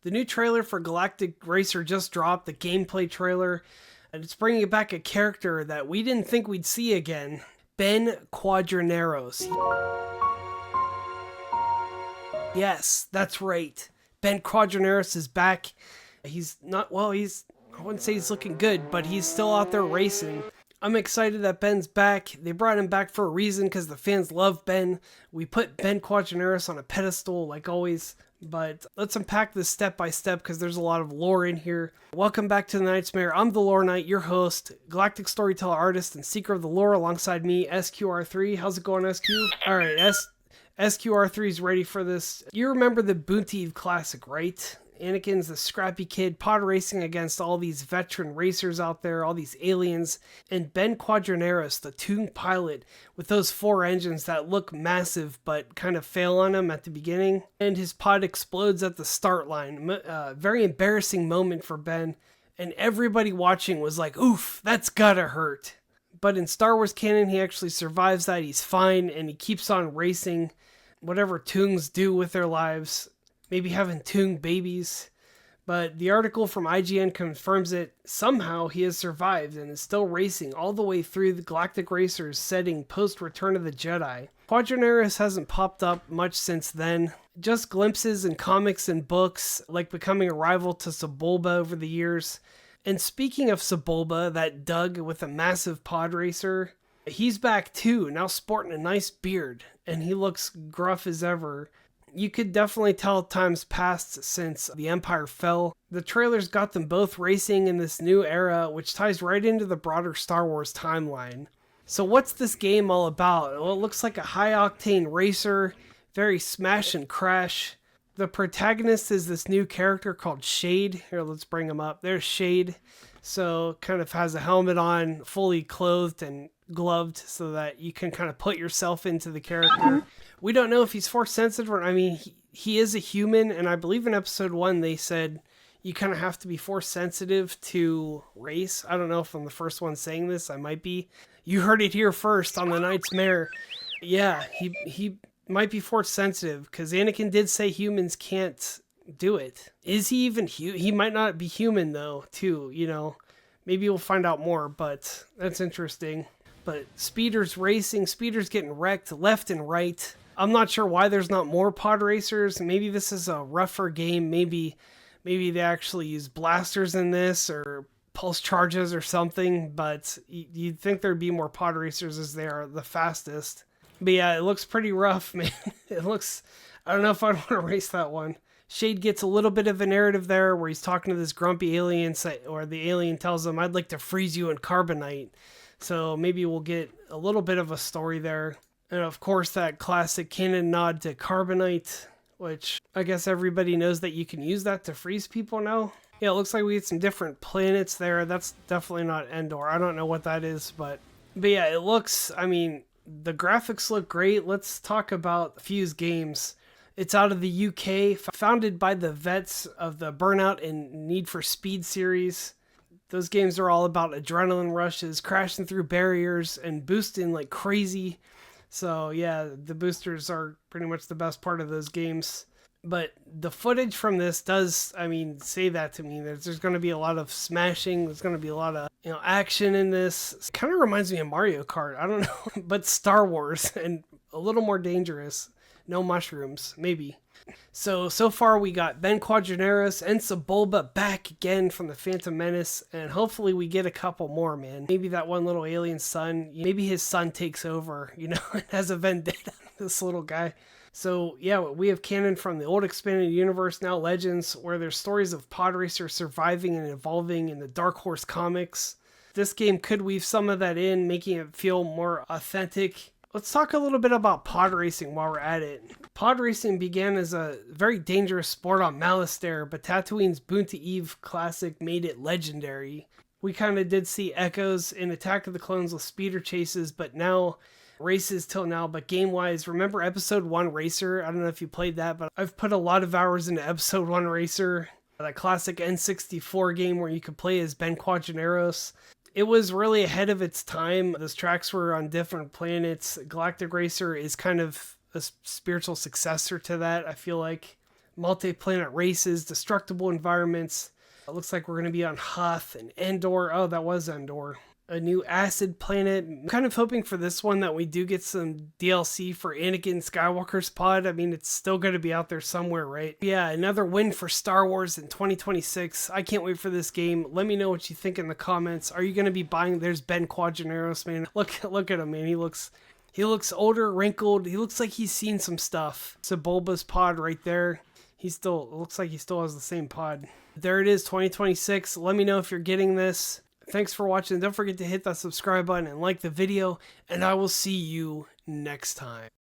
The new trailer for Galactic Racer just dropped, the gameplay trailer, and it's bringing back a character that we didn't think we'd see again, Ben Quadinaros. Yes, that's right. Ben Quadinaros is back. He's not, well, I wouldn't say he's looking good, but he's still out there racing. I'm excited that Ben's back. They brought him back for a reason because the fans love Ben. We put Ben Quadinaros on a pedestal like always, but let's unpack this step by step because there's a lot of lore in here. Welcome back to the Nightmare. I'm the Lore Knight, your host, Galactic Storyteller Artist, and Seeker of the Lore alongside me, SQR3. How's it going, SQ? Alright, SQR3 is ready for this. You remember the Boonta Eve Classic, right? Anakin's the scrappy kid pod racing against all these veteran racers out there, all these aliens, and Ben Quadinaros, the tuned pilot with those 4 engines that look massive but kind of fail on him at the beginning, and his pod explodes at the start line. Very embarrassing moment for Ben, and everybody watching was like, oof, that's gotta hurt. But in Star Wars canon, he actually survives that, he's fine, and he keeps on racing whatever Toons do with their lives. Maybe having Toon babies, but the article from IGN confirms it. Somehow he has survived and is still racing all the way through the Galactic Racer's setting post Return of the Jedi. Quadinaros hasn't popped up much since then, just glimpses in comics and books, like becoming a rival to Sebulba over the years. And speaking of Sebulba, that Doug with a massive pod racer, he's back too, now sporting a nice beard, and he looks gruff as ever. You could definitely tell times passed since the Empire fell. The trailers got them both racing in this new era, which ties right into the broader Star Wars timeline. So what's this game all about? Well, it looks like a high-octane racer, very smash and crash. The protagonist is this new character called Shade. Here, let's bring him up. There's Shade. So kind of has a helmet on, fully clothed and gloved so that you can kind of put yourself into the character. We don't know if he's force sensitive or, I mean, he is a human, and I believe in episode 1 they said you kind of have to be force sensitive to race. I don't know if I'm the first one saying this, I might be. You heard it here first on the Knight's Mare. Yeah, he might be force sensitive because Anakin did say humans can't do it. Is he even he might not be human though, too, you know. Maybe we'll find out more, but that's interesting. But Speeder's racing, Speeder's getting wrecked left and right. I'm not sure why there's not more pod racers. Maybe this is a rougher game. Maybe they actually use blasters in this or pulse charges or something. But you'd think there'd be more pod racers as they are the fastest. But yeah, it looks pretty rough, man. It looks, I don't know if I'd want to race that one. Shade gets a little bit of a narrative there where he's talking to this grumpy alien, or the alien tells him, I'd like to freeze you in carbonite. So maybe we'll get a little bit of a story there. And of course, that classic canon nod to carbonite, which I guess everybody knows that you can use that to freeze people now. Yeah, it looks like we get some different planets there. That's definitely not Endor. I don't know what that is, but yeah, it looks, I mean, the graphics look great. Let's talk about Fuse Games. It's out of the UK, founded by the vets of the Burnout and Need for Speed series. Those games are all about adrenaline rushes, crashing through barriers, and boosting like crazy. So yeah, the boosters are pretty much the best part of those games. But the footage from this does, I mean, say that to me. There's going to be a lot of smashing. There's going to be a lot of, action in this. It kind of reminds me of Mario Kart. I don't know, but Star Wars and a little more dangerous. No mushrooms, maybe. So far we got Ben Quadinaros and Sebulba back again from the Phantom Menace, and hopefully we get a couple more, man. Maybe that one little alien son, maybe his son takes over, and has a vendetta, this little guy. So yeah, we have canon from the old expanded universe, now Legends, where there's stories of Podracers surviving and evolving in the Dark Horse comics. This game could weave some of that in, making it feel more authentic. Let's talk a little bit about pod racing while we're at it. Pod racing began as a very dangerous sport on Malastare, but Tatooine's Boonta Eve Classic made it legendary. We kind of did see echoes in Attack of the Clones with speeder chases, but now races till now. But game-wise, remember Episode 1 Racer? I don't know if you played that, but I've put a lot of hours into Episode 1 Racer, that classic N64 game where you could play as Ben Quadinaros. It was really ahead of its time. Those tracks were on different planets. Galactic Racer is kind of a spiritual successor to that, I feel like. multi-planet races, destructible environments. It looks like we're going to be on Hoth and Endor. Oh, that was Endor. A new acid planet. I'm kind of hoping for this one that we do get some DLC for Anakin Skywalker's pod. I mean, it's still going to be out there somewhere, right? Yeah, another win for Star Wars in 2026. I can't wait for this game. Let me know what you think in the comments. Are you going to be buying? There's Ben Quadinaros, man. Look at him, man. He looks older, wrinkled. He looks like he's seen some stuff. Sebulba's pod right there. It looks like he still has the same pod. There it is, 2026. Let me know if you're getting this. Thanks for watching. Don't forget to hit that subscribe button and like the video, and I will see you next time.